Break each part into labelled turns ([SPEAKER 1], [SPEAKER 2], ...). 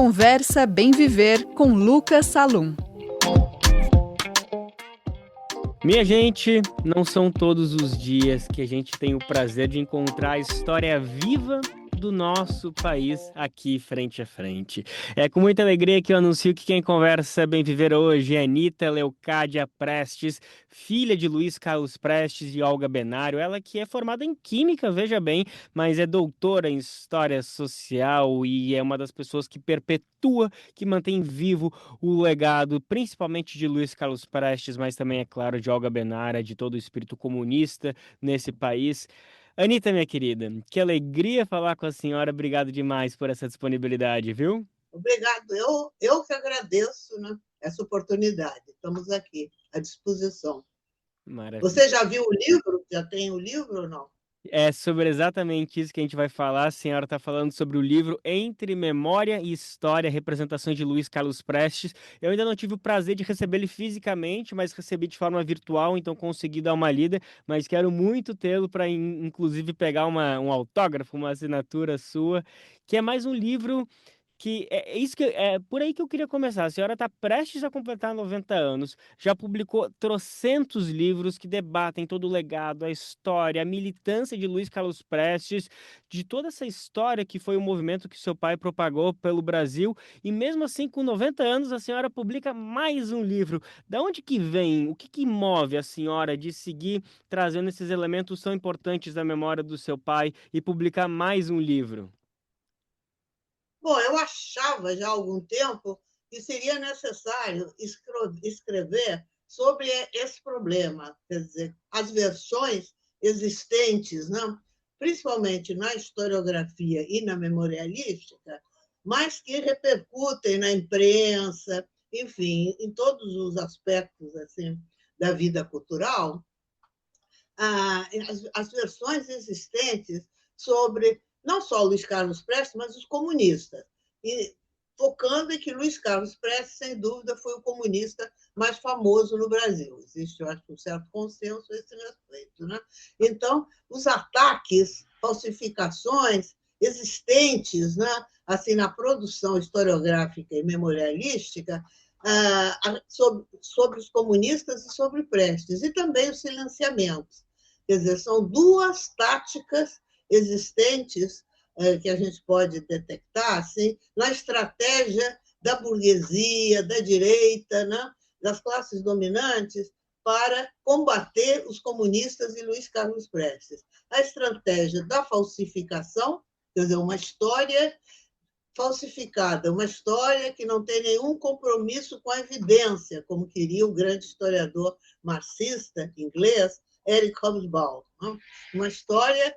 [SPEAKER 1] Conversa Bem Viver com Lucas Salum.
[SPEAKER 2] Minha gente, não são todos os dias que a gente tem o prazer de encontrar a história viva do nosso país aqui frente a frente. É com muita alegria que eu anuncio que quem conversa Bem Viver hoje é Anita Leocádia Prestes, filha de Luiz Carlos Prestes e Olga Benário. Ela que é formada em Química, veja bem, mas é doutora em História Social e é uma das pessoas que perpetua, que mantém vivo o legado, principalmente de Luiz Carlos Prestes, mas também, é claro, de Olga Benário, de todo o espírito comunista nesse país. Anita, minha querida, que alegria falar com a senhora. Obrigado demais por essa disponibilidade, viu?
[SPEAKER 3] Obrigado. Eu que agradeço, né, essa oportunidade. Estamos aqui à disposição.
[SPEAKER 2] Maravilha.
[SPEAKER 3] Você já viu o livro? Já tem o livro ou não?
[SPEAKER 2] É sobre exatamente isso que a gente vai falar. A senhora está falando sobre o livro Entre Memória e História, representações de Luiz Carlos Prestes. Eu ainda não tive o prazer de receber ele fisicamente, mas recebi de forma virtual, então consegui dar uma lida. Mas quero muito tê-lo para, inclusive, pegar um autógrafo, uma assinatura sua, que é mais um livro. Que é isso que é por aí que eu queria começar. A senhora está prestes a completar 90 anos, já publicou trocentos livros que debatem todo o legado, a história, a militância de Luiz Carlos Prestes, de toda essa história que foi o movimento que seu pai propagou pelo Brasil, e mesmo assim, com 90 anos, a senhora publica mais um livro. Da onde que vem? O que que move a senhora de seguir trazendo esses elementos tão importantes da memória do seu pai e publicar mais um livro?
[SPEAKER 3] Bom, eu achava já há algum tempo que seria necessário escrever sobre esse problema, quer dizer, as versões existentes, não? Principalmente na historiografia e na memorialística, mas que repercutem na imprensa, enfim, em todos os aspectos assim da vida cultural, as versões existentes sobre não só Luiz Carlos Prestes, mas os comunistas. E focando em que Luiz Carlos Prestes, sem dúvida, foi o comunista mais famoso no Brasil. Existe, eu acho, um certo consenso a esse respeito. Né? Então, os ataques, falsificações existentes, né, assim, na produção historiográfica e memorialística, sobre os comunistas e sobre Prestes, e também os silenciamentos. Quer dizer, são duas táticas existentes que a gente pode detectar assim, na estratégia da burguesia, da direita, né, das classes dominantes, para combater os comunistas e Luiz Carlos Prestes. A estratégia da falsificação, quer dizer, uma história falsificada, uma história que não tem nenhum compromisso com a evidência, como queria o grande historiador marxista inglês Eric Hobsbawm. Uma história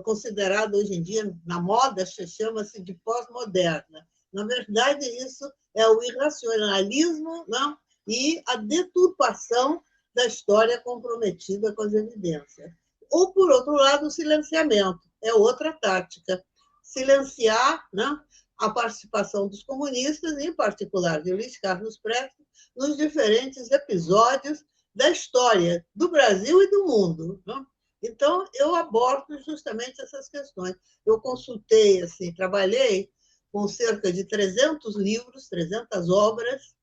[SPEAKER 3] considerada hoje em dia, na moda, chama-se de pós-moderna. Na verdade, isso é o irracionalismo, não? E a deturpação da história comprometida com as evidências. Ou, por outro lado, o silenciamento. É outra tática. Silenciar, né, a participação dos comunistas, em particular de Luiz Carlos Prestes, nos diferentes episódios da história do Brasil e do mundo. Né? Então, eu abordo justamente essas questões. Eu consultei, assim, trabalhei com cerca de 300 livros, 300 obras,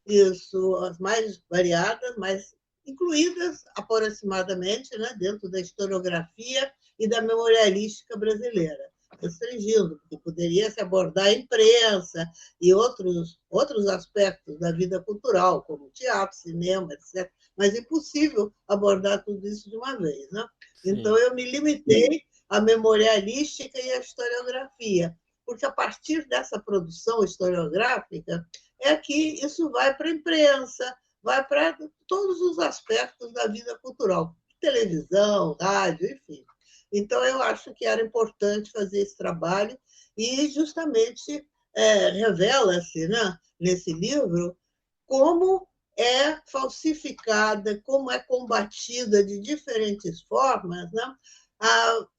[SPEAKER 3] isso, as mais variadas, mas incluídas aproximadamente, né, dentro da historiografia e da memorialística brasileira, restringindo, porque poderia se abordar a imprensa e outros aspectos da vida cultural, como teatro, cinema, etc. Mas é impossível abordar tudo isso de uma vez. Né? Então, eu me limitei à memorialística e à historiografia, porque a partir dessa produção historiográfica é que isso vai para a imprensa, vai para todos os aspectos da vida cultural, televisão, rádio, enfim. Então, eu acho que era importante fazer esse trabalho e, justamente, revela-se, né, nesse livro como é falsificada, como é combatida de diferentes formas, né,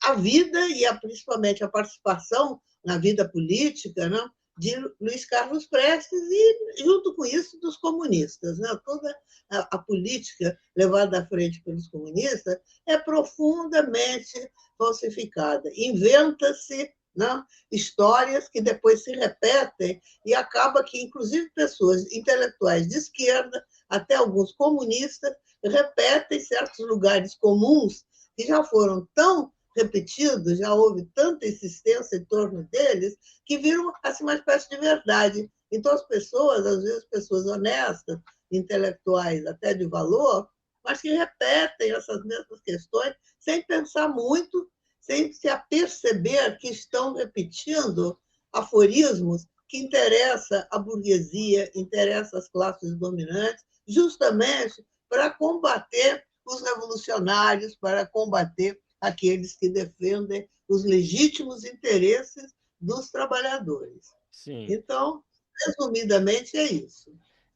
[SPEAKER 3] a vida e, principalmente, a participação na vida política, né, de Luiz Carlos Prestes e, junto com isso, dos comunistas. Né? Toda a política levada à frente pelos comunistas é profundamente falsificada. Inventa-se né? Histórias que depois se repetem e acaba que, inclusive, pessoas intelectuais de esquerda, até alguns comunistas, repetem certos lugares comuns que já foram tão repetidos, já houve tanta insistência em torno deles, que viram assim, uma espécie de verdade. Então, as pessoas, às vezes, pessoas honestas, intelectuais, até de valor, mas que repetem essas mesmas questões sem pensar muito, sem se aperceber que estão repetindo aforismos que interessam a burguesia, interessam as classes dominantes, justamente para combater os revolucionários, para combater aqueles que defendem os legítimos interesses dos trabalhadores.
[SPEAKER 2] Sim.
[SPEAKER 3] Então, resumidamente, é isso.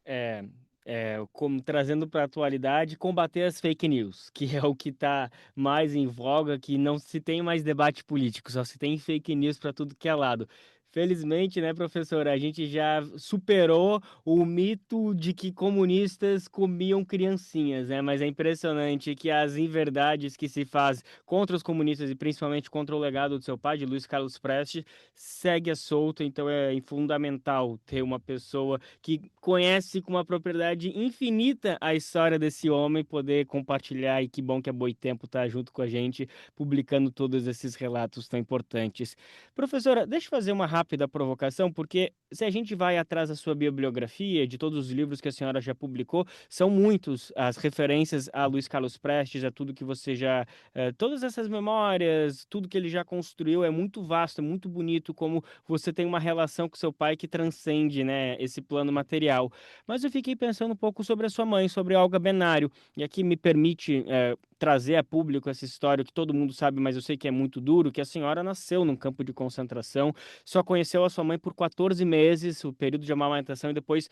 [SPEAKER 2] É, como trazendo para a atualidade, combater as fake news, que é o que está mais em voga, que não se tem mais debate político, só se tem fake news para tudo que é lado. Felizmente, né, professora, a gente já superou o mito de que comunistas comiam criancinhas, né? Mas é impressionante que as inverdades que se faz contra os comunistas e principalmente contra o legado do seu pai, de Luiz Carlos Prestes, segue a solto. Então é fundamental ter uma pessoa que conhece com uma propriedade infinita a história desse homem, poder compartilhar, e que bom que a Boitempo está junto com a gente, publicando todos esses relatos tão importantes. Professora, deixa eu fazer uma rápida provocação, porque se a gente vai atrás da sua bibliografia, de todos os livros que a senhora já publicou, são muitos as referências a Luiz Carlos Prestes, a tudo que você já... todas essas memórias, tudo que ele já construiu, é muito vasto, é muito bonito como você tem uma relação com seu pai que transcende, né, esse plano material. Mas eu fiquei pensando um pouco sobre a sua mãe, sobre Olga Benário, e aqui me permite trazer a público essa história que todo mundo sabe, mas eu sei que é muito duro, que a senhora nasceu num campo de concentração, só conheceu a sua mãe por 14 meses, o período de amamentação, e depois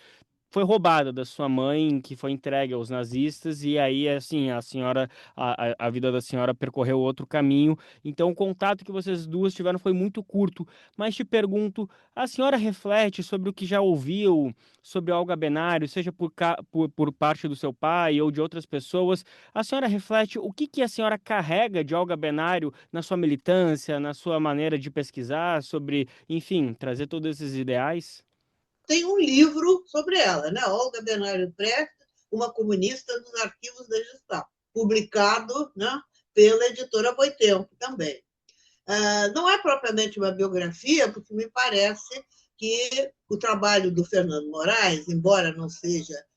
[SPEAKER 2] foi roubada da sua mãe, que foi entregue aos nazistas, e aí, assim, a senhora, a vida da senhora percorreu outro caminho. Então, o contato que vocês duas tiveram foi muito curto. Mas te pergunto, a senhora reflete sobre o que já ouviu sobre Olga Benário, seja por parte do seu pai ou de outras pessoas? A senhora reflete o que a senhora carrega de Olga Benário na sua militância, na sua maneira de pesquisar, sobre, enfim, trazer todos esses ideais?
[SPEAKER 3] Tem um livro sobre ela, né? Olga Benário Prestes, uma comunista nos arquivos da Gestapo, publicado, né, pela editora Boitempo também. Não é propriamente uma biografia, porque me parece que o trabalho do Fernando Moraes, embora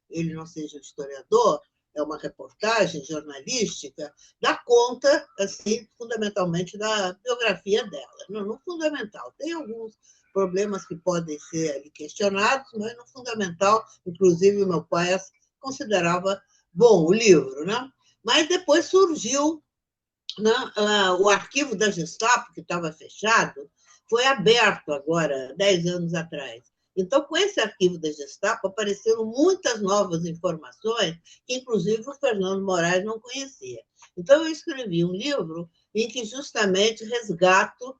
[SPEAKER 3] ele não seja historiador, é uma reportagem jornalística, dá conta, assim, fundamentalmente da biografia dela. No fundamental, tem alguns problemas que podem ser ali questionados, mas no fundamental, inclusive o meu pai considerava bom o livro, né? Mas depois surgiu, né, o arquivo da Gestapo, que estava fechado, foi aberto agora, 10 anos atrás. Então, com esse arquivo da Gestapo, apareceram muitas novas informações que, inclusive, o Fernando Moraes não conhecia. Então, eu escrevi um livro em que justamente resgato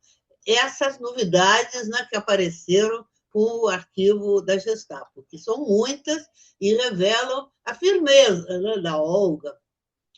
[SPEAKER 3] essas novidades, né, que apareceram com o arquivo da Gestapo, que são muitas e revelam a firmeza, né, da Olga,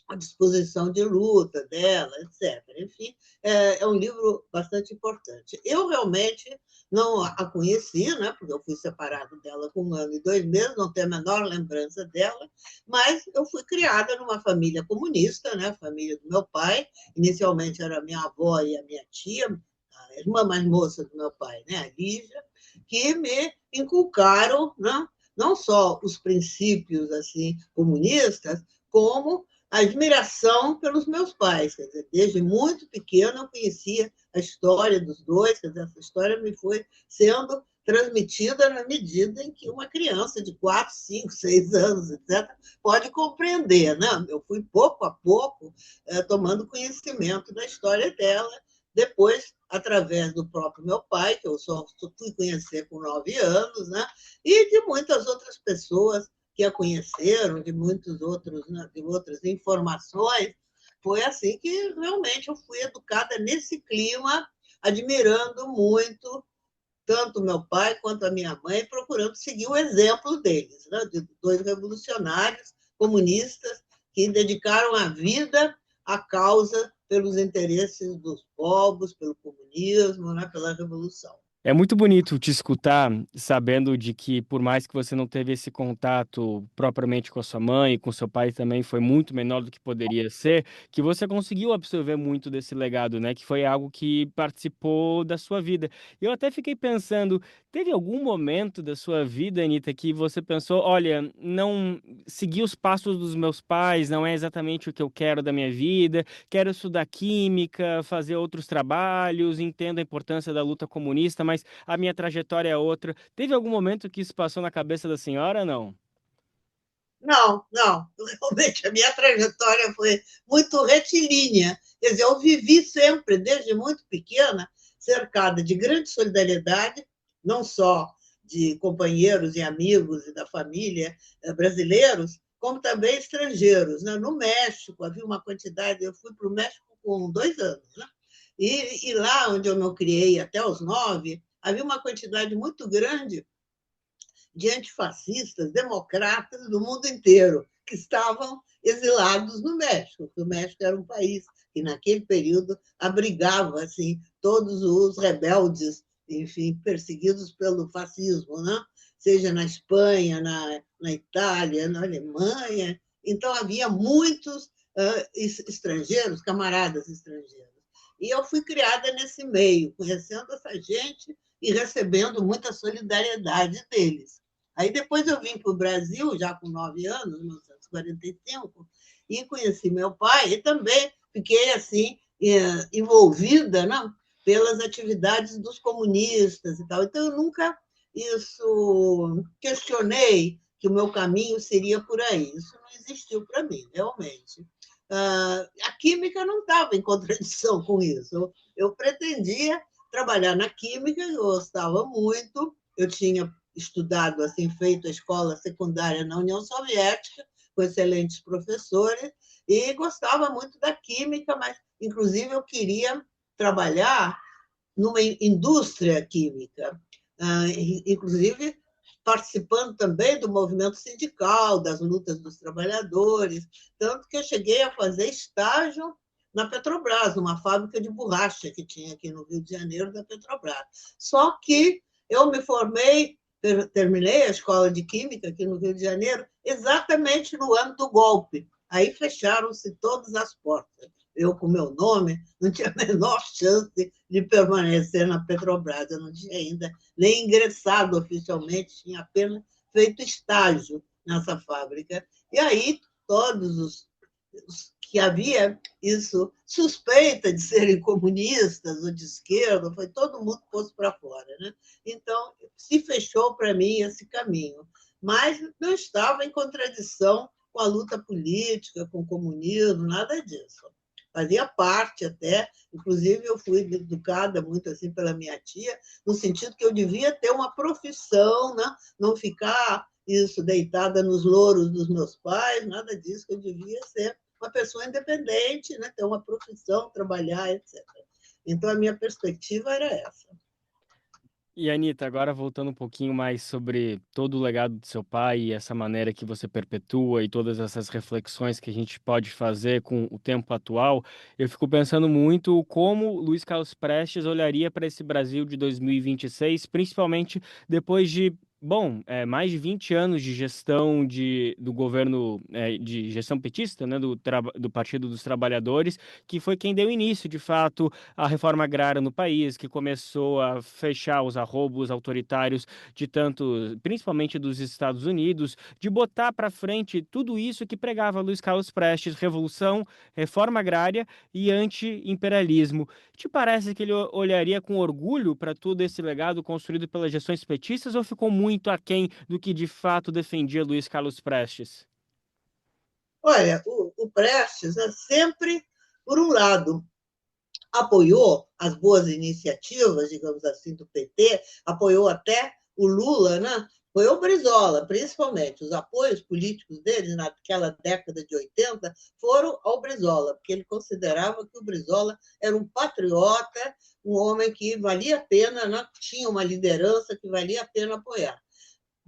[SPEAKER 3] a disposição de luta dela, etc. Enfim, é um livro bastante importante. Eu realmente não a conheci, né, porque eu fui separado dela com 1 ano e 2 meses, não tenho a menor lembrança dela, mas eu fui criada numa família comunista, né, a família do meu pai. Inicialmente era a minha avó e a minha tia, a irmã mais moça do meu pai, né, a Lígia, que me inculcaram, né, não só os princípios assim comunistas, como a admiração pelos meus pais. Quer dizer, desde muito pequena eu conhecia a história dos dois, quer dizer, essa história me foi sendo transmitida na medida em que uma criança de 4, 5, 6 anos, etc., pode compreender. Né? Eu fui, pouco a pouco, tomando conhecimento da história dela, depois, através do próprio meu pai, que eu só fui conhecer com 9 anos, né? E de muitas outras pessoas que a conheceram, de muitos outros, né, de outras informações. Foi assim que realmente eu fui educada nesse clima, admirando muito tanto meu pai quanto a minha mãe, procurando seguir o exemplo deles, né, de 2 revolucionários comunistas que dedicaram a vida à causa pelos interesses dos povos, pelo comunismo, né, pela revolução.
[SPEAKER 2] É muito bonito te escutar, sabendo de que, por mais que você não teve esse contato propriamente com a sua mãe e com seu pai também foi muito menor do que poderia ser, que você conseguiu absorver muito desse legado, né? Que foi algo que participou da sua vida. Eu até fiquei pensando, teve algum momento da sua vida, Anitta, que você pensou, olha, não seguir os passos dos meus pais não é exatamente o que eu quero da minha vida, quero estudar química, fazer outros trabalhos, entendo a importância da luta comunista, mas a minha trajetória é outra. Teve algum momento que isso passou na cabeça da senhora, não?
[SPEAKER 3] Não, não, realmente a minha trajetória foi muito retilínea. Quer dizer, eu vivi sempre, desde muito pequena, cercada de grande solidariedade, não só de companheiros e amigos e da família brasileiros, como também estrangeiros. Né? No México, havia uma quantidade, eu fui para o México com 2 anos, né? E lá onde eu me criei até os 9, havia uma quantidade muito grande de antifascistas, democratas do mundo inteiro, que estavam exilados no México, porque o México era um país que, naquele período, abrigava assim, todos os rebeldes, enfim, perseguidos pelo fascismo, né? Seja na Espanha, na Itália, na Alemanha. Então, havia muitos estrangeiros, camaradas estrangeiros. E eu fui criada nesse meio, conhecendo essa gente e recebendo muita solidariedade deles. Aí depois eu vim para o Brasil, já com 9 anos, em 1945, e conheci meu pai e também fiquei assim envolvida, né, pelas atividades dos comunistas e tal. Então eu nunca questionei que o meu caminho seria por aí. Isso não existiu para mim, realmente. A química não estava em contradição com isso. Eu pretendia trabalhar na química, eu gostava muito, eu tinha estudado, assim, feito a escola secundária na União Soviética, com excelentes professores, e gostava muito da química, mas, inclusive, eu queria trabalhar numa indústria química, inclusive participando também do movimento sindical, das lutas dos trabalhadores, tanto que eu cheguei a fazer estágio na Petrobras, numa fábrica de borracha que tinha aqui no Rio de Janeiro, da Petrobras. Só que eu me formei, terminei a escola de Química aqui no Rio de Janeiro, exatamente no ano do golpe. Aí fecharam-se todas as portas. Eu, com meu nome, não tinha a menor chance de permanecer na Petrobras. Eu não tinha ainda nem ingressado oficialmente, tinha apenas feito estágio nessa fábrica. E aí todos os que havia isso, suspeita de serem comunistas ou de esquerda, foi todo mundo posto para fora. Né? Então, se fechou para mim esse caminho. Mas não estava em contradição com a luta política, com o comunismo, nada disso. Fazia parte até, inclusive eu fui educada muito assim pela minha tia, no sentido que eu devia ter uma profissão, né? Não ficar isso deitada nos louros dos meus pais, nada disso, que eu devia ser uma pessoa independente, né? Ter uma profissão, trabalhar, etc. Então, a minha perspectiva era essa.
[SPEAKER 2] E Anitta, agora voltando um pouquinho mais sobre todo o legado do seu pai e essa maneira que você perpetua e todas essas reflexões que a gente pode fazer com o tempo atual, eu fico pensando muito como Luiz Carlos Prestes olharia para esse Brasil de 2026, principalmente depois de mais de 20 anos de gestão do governo, de gestão petista, né, do Partido dos Trabalhadores, que foi quem deu início, de fato, à reforma agrária no país, que começou a fechar os arrobos autoritários de tanto, principalmente dos Estados Unidos, de botar para frente tudo isso que pregava Luiz Carlos Prestes: revolução, reforma agrária e anti-imperialismo. Te parece que ele olharia com orgulho para todo esse legado construído pelas gestões petistas ou ficou muito aquém do que de fato defendia Luiz Carlos Prestes?
[SPEAKER 3] Olha, o Prestes é sempre, por um lado, apoiou as boas iniciativas, digamos assim, do PT, apoiou até o Lula, né? Apoiou o Brizola, principalmente. Os apoios políticos dele naquela década de 80 foram ao Brizola, porque ele considerava que o Brizola era um patriota, um homem que valia a pena, né? Tinha uma liderança que valia a pena apoiar.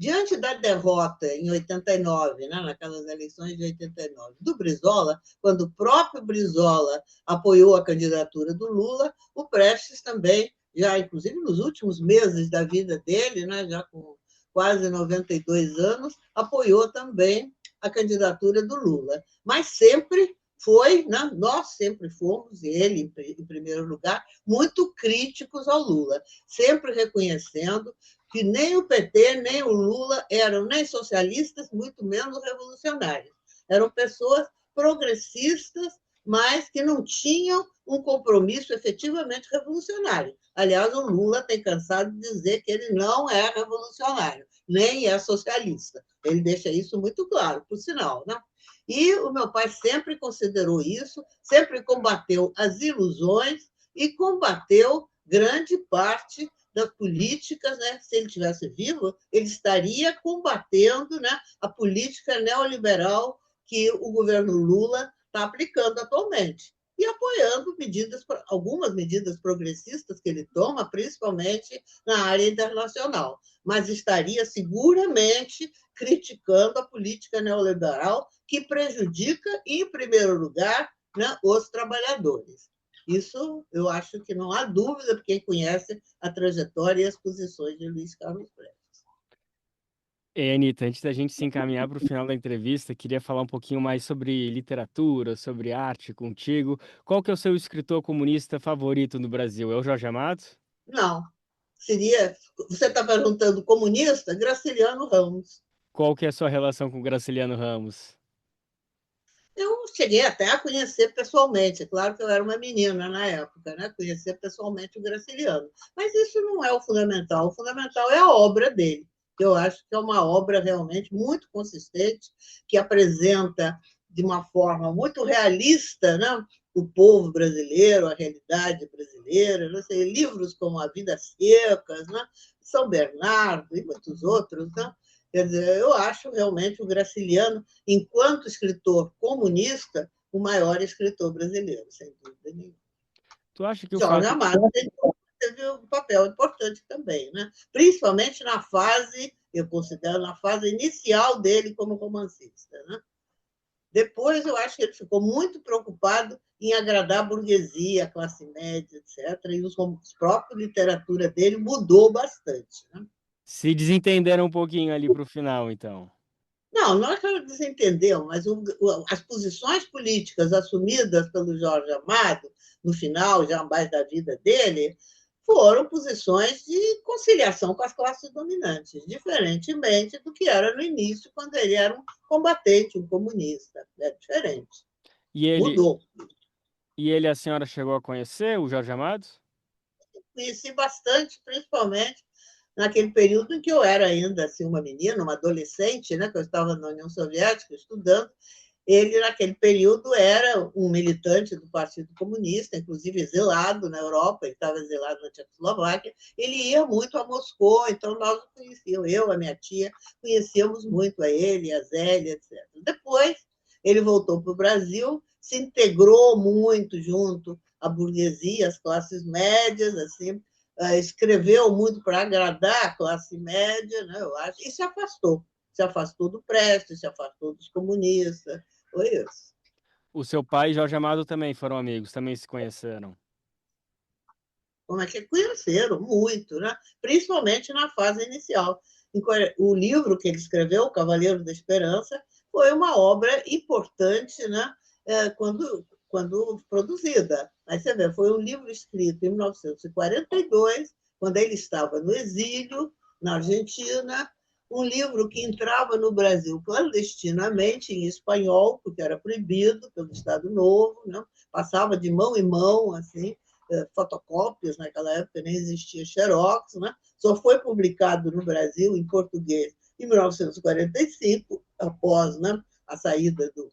[SPEAKER 3] Diante da derrota em 89, né, naquelas eleições de 89, do Brizola, quando o próprio Brizola apoiou a candidatura do Lula, o Prestes também, já inclusive nos últimos meses da vida dele, né, já com quase 92 anos, apoiou também a candidatura do Lula. Mas sempre foi, né, nós sempre fomos, ele em primeiro lugar, muito críticos ao Lula, sempre reconhecendo que nem o PT, nem o Lula eram nem socialistas, muito menos revolucionários. Eram pessoas progressistas, mas que não tinham um compromisso efetivamente revolucionário. Aliás, o Lula tem cansado de dizer que ele não é revolucionário, nem é socialista. Ele deixa isso muito claro, por sinal, né? E o meu pai sempre considerou isso, sempre combateu as ilusões e combateu grande parte das políticas, né? Se ele tivesse vivo, ele estaria combatendo, né, a política neoliberal que o governo Lula está aplicando atualmente e apoiando algumas medidas progressistas que ele toma, principalmente na área internacional, mas estaria seguramente criticando a política neoliberal que prejudica, em primeiro lugar, né, os trabalhadores. Isso eu acho que não há dúvida para quem conhece a trajetória e as posições de Luiz Carlos Prestes.
[SPEAKER 2] Anitta, antes da gente se encaminhar para o final da entrevista, queria falar um pouquinho mais sobre literatura, sobre arte contigo. Qual que é o seu escritor comunista favorito no Brasil? É o Jorge Amado?
[SPEAKER 3] Não. Você está perguntando comunista? Graciliano Ramos.
[SPEAKER 2] Qual que é a sua relação com Graciliano Ramos?
[SPEAKER 3] Eu cheguei até a conhecer pessoalmente, claro que eu era uma menina na época, né? Conhecer pessoalmente o Graciliano. Mas isso não é o fundamental é a obra dele, que eu acho que é uma obra realmente muito consistente, que apresenta de uma forma muito realista, né, o povo brasileiro, a realidade brasileira, não sei, livros como A Vidas Secas, né, São Bernardo e muitos outros, né? Quer dizer, eu acho realmente o Graciliano, enquanto escritor comunista, o maior escritor brasileiro, sem dúvida nenhuma.
[SPEAKER 2] Tu acha que o
[SPEAKER 3] Jorge
[SPEAKER 2] fato...
[SPEAKER 3] Amado teve um papel importante também, né? Principalmente na fase, eu considero, na fase inicial dele como romancista, né? Depois, eu acho que ele ficou muito preocupado em agradar a burguesia, a classe média, etc. E os próprios literatura dele mudou bastante, né?
[SPEAKER 2] Se desentenderam um pouquinho ali para o final, então.
[SPEAKER 3] Não é que ela desentendeu, mas as posições políticas assumidas pelo Jorge Amado, no final, já mais da vida dele, foram posições de conciliação com as classes dominantes, diferentemente do que era no início, quando ele era um combatente, um comunista. É diferente.
[SPEAKER 2] E ele,
[SPEAKER 3] Mudou.
[SPEAKER 2] a senhora chegou a conhecer o Jorge Amado?
[SPEAKER 3] Conheci bastante, principalmente naquele período em que eu era ainda assim, uma menina, uma adolescente, né, que eu estava na União Soviética estudando. Ele, naquele período, era um militante do Partido Comunista, inclusive exilado na Europa, ele estava exilado na Tchecoslováquia. Ele ia muito a Moscou, então nós o conhecíamos, eu, a minha tia, conhecíamos muito a ele, a Zélia, etc. Depois, ele voltou para o Brasil, se integrou muito junto à burguesia, às classes médias, assim, escreveu muito para agradar a classe média, né, eu acho, e se afastou do Prestes, se afastou dos comunistas, foi isso.
[SPEAKER 2] O seu pai e Jorge Amado também foram amigos, também se conheceram.
[SPEAKER 3] Como é que conheceram muito, né? Principalmente na fase inicial. O livro que ele escreveu, O Cavaleiro da Esperança, foi uma obra importante, né? Quando produzida. Aí você vê, foi um livro escrito em 1942, quando ele estava no exílio, na Argentina, um livro que entrava no Brasil clandestinamente em espanhol, porque era proibido pelo Estado Novo, né? Passava de mão em mão, assim, fotocópias, naquela época nem existia xerox, né? Só foi publicado no Brasil em português em 1945, após, né, a saída do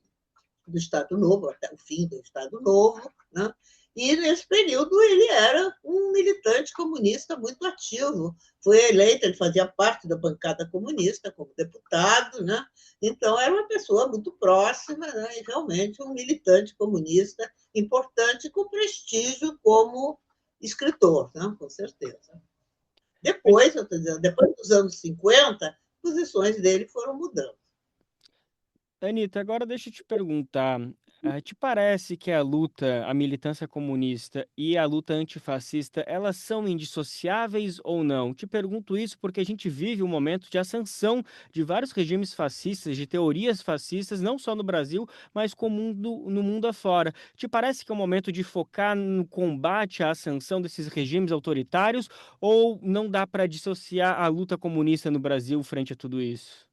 [SPEAKER 3] Estado Novo, até o fim do Estado Novo, né? E, nesse período, ele era um militante comunista muito ativo. Foi eleito, ele fazia parte da bancada comunista como deputado, né? Então, era uma pessoa muito próxima, né? E realmente um militante comunista importante, com prestígio como escritor, né? Com certeza. Depois, eu estou dizendo, depois dos anos 50, posições dele foram mudando.
[SPEAKER 2] Anita, agora deixa eu te perguntar, te parece que a luta, a militância comunista e a luta antifascista, elas são indissociáveis ou não? Te pergunto isso porque a gente vive um momento de ascensão de vários regimes fascistas, de teorias fascistas, não só no Brasil, mas no mundo afora. Te parece que é um momento de focar no combate à ascensão desses regimes autoritários ou não dá para dissociar a luta comunista no Brasil frente a tudo isso?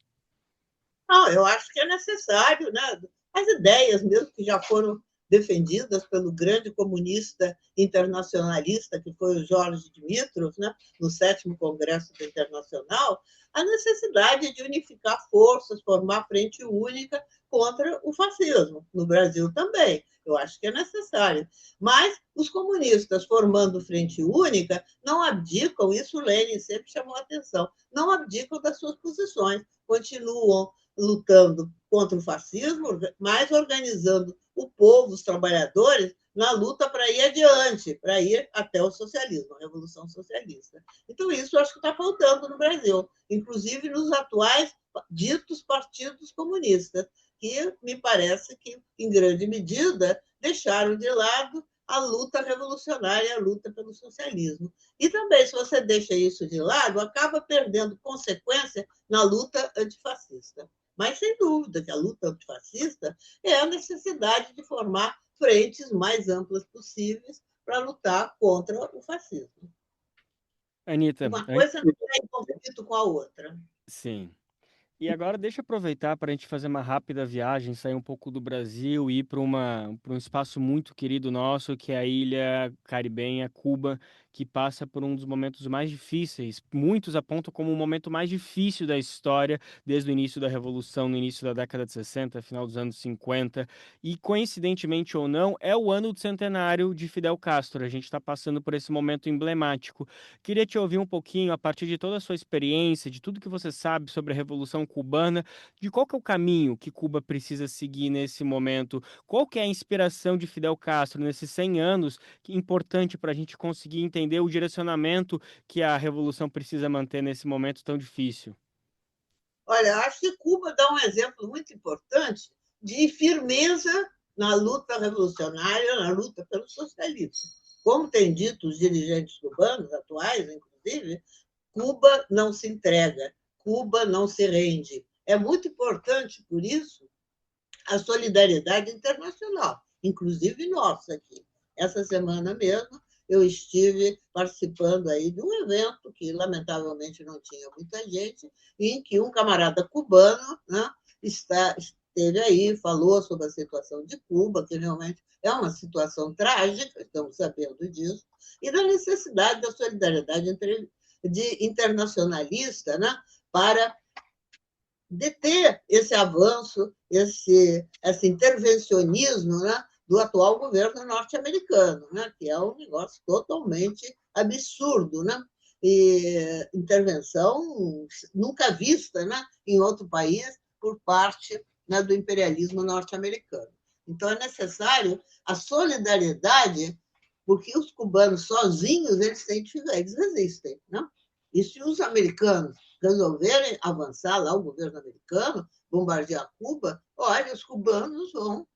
[SPEAKER 3] Não, eu acho que é necessário, né? As ideias mesmo que já foram defendidas pelo grande comunista internacionalista, que foi o Jorge Dimitrov, né? No 7º Congresso do Internacional, a necessidade de unificar forças, formar frente única contra o fascismo. No Brasil também, eu acho que é necessário. Mas os comunistas formando frente única não abdicam, isso Lenin sempre chamou a atenção, não abdicam das suas posições, continuam lutando contra o fascismo, mas organizando o povo, os trabalhadores, na luta para ir adiante, para ir até o socialismo, a Revolução Socialista. Então, isso eu acho que está faltando no Brasil, inclusive nos atuais ditos partidos comunistas, que me parece que, em grande medida, deixaram de lado a luta revolucionária, a luta pelo socialismo. E também, se você deixa isso de lado, acaba perdendo consequência na luta antifascista. Mas, sem dúvida, que a luta antifascista é a necessidade de formar frentes mais amplas possíveis para lutar contra o fascismo.
[SPEAKER 2] Anita,
[SPEAKER 3] Uma coisa não está em conflito com a outra.
[SPEAKER 2] sim. E agora deixa eu aproveitar para a gente fazer uma rápida viagem, sair um pouco do Brasil e ir para um espaço muito querido nosso, que é a ilha caribenha, Cuba, que passa por um dos momentos mais difíceis. Muitos apontam como o momento mais difícil da história, desde o início da Revolução, no início da década de 60, final dos anos 50. E, coincidentemente ou não, é o ano do centenário de Fidel Castro. A gente está passando por esse momento emblemático. Queria te ouvir um pouquinho, a partir de toda a sua experiência, de tudo que você sabe sobre a Revolução Cubana, de qual que é o caminho que Cuba precisa seguir nesse momento, qual que é a inspiração de Fidel Castro nesses 100 anos, que é importante para a gente conseguir entender o direcionamento que a Revolução precisa manter nesse momento tão difícil.
[SPEAKER 3] Olha, acho que Cuba dá um exemplo muito importante de firmeza na luta revolucionária, na luta pelo socialismo. Como têm dito os dirigentes cubanos atuais, inclusive, Cuba não se entrega, Cuba não se rende. É muito importante, por isso, a solidariedade internacional, inclusive nossa aqui. Essa semana mesmo, eu estive participando aí de um evento que, lamentavelmente, não tinha muita gente, em que um camarada cubano, né, esteve aí, falou sobre a situação de Cuba, que realmente é uma situação trágica, estamos sabendo disso, e da necessidade da solidariedade internacionalista, né, para deter esse avanço, esse intervencionismo, né, do atual governo norte-americano, né, que é um negócio totalmente absurdo, né? E intervenção nunca vista, né, em outro país por parte, né, do imperialismo norte-americano. Então, é necessário a solidariedade, porque os cubanos sozinhos eles resistem. Né? E se os americanos resolverem avançar lá, o governo americano, bombardear Cuba, olha, os cubanos vão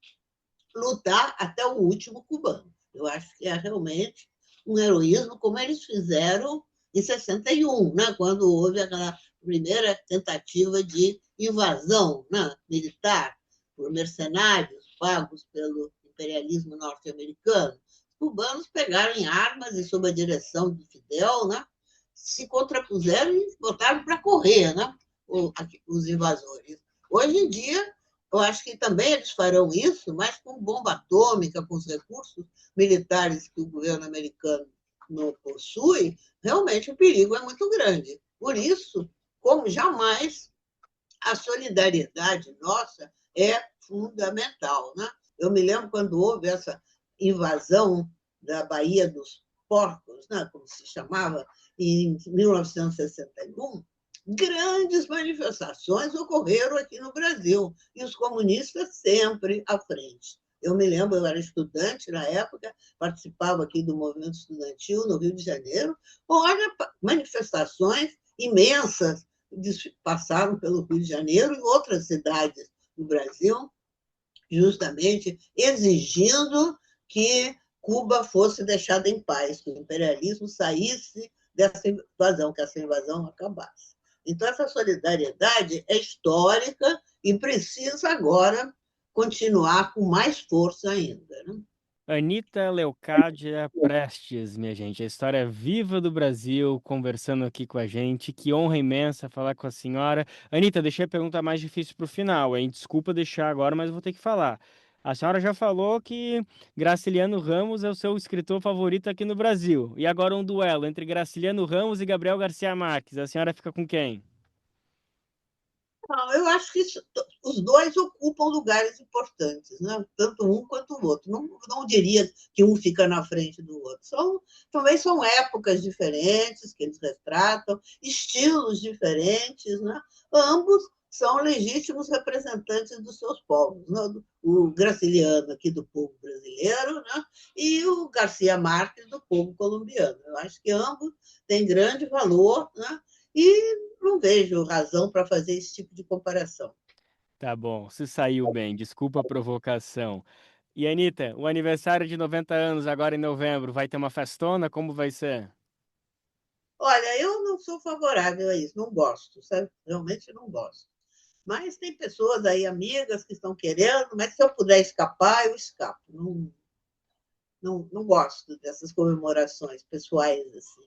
[SPEAKER 3] lutar até o último cubano. Eu acho que é realmente um heroísmo, como eles fizeram em 61, né, quando houve aquela primeira tentativa de invasão, né, militar por mercenários pagos pelo imperialismo norte-americano. Os cubanos pegaram em armas e, sob a direção de Fidel, né, se contrapuseram e botaram para correr, né, os invasores. Hoje em dia, eu acho que também eles farão isso, mas com bomba atômica, com os recursos militares que o governo americano não possui, realmente o perigo é muito grande. Por isso, como jamais, a solidariedade nossa é fundamental. Né? Eu me lembro quando houve essa invasão da Baía dos Porcos, né, como se chamava, em 1961, grandes manifestações ocorreram aqui no Brasil, e os comunistas sempre à frente. Eu me lembro, eu era estudante na época, participava aqui do movimento estudantil no Rio de Janeiro. Olha, manifestações imensas passaram pelo Rio de Janeiro e outras cidades do Brasil, justamente exigindo que Cuba fosse deixada em paz, que o imperialismo saísse dessa invasão, que essa invasão acabasse. Então, essa solidariedade é histórica e precisa agora continuar com mais força ainda, né?
[SPEAKER 2] Anita Leocádia Prestes, minha gente, a história viva do Brasil, conversando aqui com a gente. Que honra imensa falar com a senhora. Anita, deixei a pergunta mais difícil para o final, hein? Desculpa deixar agora, mas vou ter que falar. A senhora já falou que Graciliano Ramos é o seu escritor favorito aqui no Brasil. E agora um duelo entre Graciliano Ramos e Gabriel Garcia Marques. A senhora fica com quem?
[SPEAKER 3] Não, eu acho que os dois ocupam lugares importantes, né? Tanto um quanto o outro. Não diria que um fica na frente do outro. Também são épocas diferentes que eles retratam, estilos diferentes, né? Ambos são legítimos representantes dos seus povos, né? O Graciliano aqui do povo brasileiro, né? E o Garcia Marques do povo colombiano. Eu acho que ambos têm grande valor, né? E não vejo razão para fazer esse tipo de comparação.
[SPEAKER 2] Tá bom, se saiu bem, desculpa a provocação. E Anitta, o aniversário de 90 anos agora em novembro, vai ter uma festona? Como vai ser?
[SPEAKER 3] Olha, eu não sou favorável a isso, não gosto, sabe? Realmente não gosto. Mas tem pessoas aí, amigas, que estão querendo, mas se eu puder escapar, eu escapo. Não gosto dessas comemorações pessoais assim.